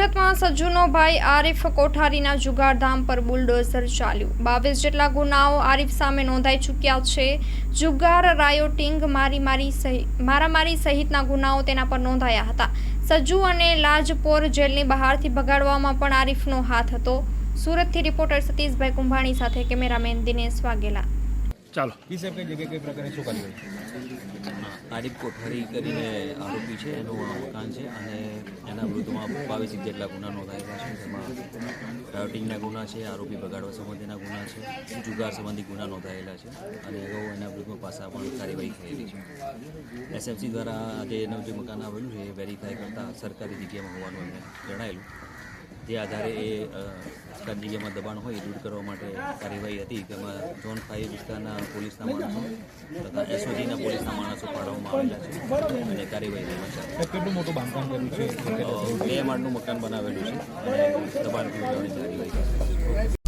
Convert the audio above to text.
સુરતમાં સજ્જુનો ભાઈ આરિફ કોઠારીના જુગારધામ પર બુલડોઝર ચાલ્યું। 22 જેટલા ગુનાઓ આરિફ સામે નોંધાઈ ચૂક્યા છે। જુગાર, રાયોટિંગ, મારામારી સહિતના ગુનાઓ તેના પર નોંધાયા હતા। સજ્જુ અને લાજપોર જેલની બહારથી ભગાડવામાં પણ આરિફનો હાથ હતો। સુરતથી રિપોર્ટર સતીશભાઈ કુંભાણી સાથે કેમેરામેન દિનેશ વાઘેલા। ચાલો આરિફ કોઠારી કરીને આરોપી છે, એનું મકાન છે અને એના વિરુદ્ધમાં 22 જેટલા ગુના નોંધાયેલા છે। તેમાં રાયોટિંગના ગુના છે, આરોપી બગાડવા સંબંધીના ગુના છે, જુગાર સંબંધી ગુના નોંધાયેલા છે અને અગાઉ એના વિરુદ્ધમાં પાછા પણ કાર્યવાહી થયેલી છે। એસએફસી દ્વારા આજે એનું જે મકાન આવેલું છે એ વેરીફાઈ કરતાં સરકારી જગ્યામાં હોવાનું એમને જણાયેલું, જે આધારે એ સરકારી જગ્યામાં દબાણ હોય એ દૂર કરવા માટે કાર્યવાહી હતી। તેમાં ઝોન 5 વિસ્તારના પોલીસના માણસો તથા એસઓજીના પોલીસના માણસો ફાળવવામાં આવેલા છે અને કાર્યવાહી છે। કેટલું મોટું બાંધકામ કર્યું છે? 2 માળનું મકાન બનાવેલું છે અને દબાણ દૂર કરવાની કાર્યવાહી છે।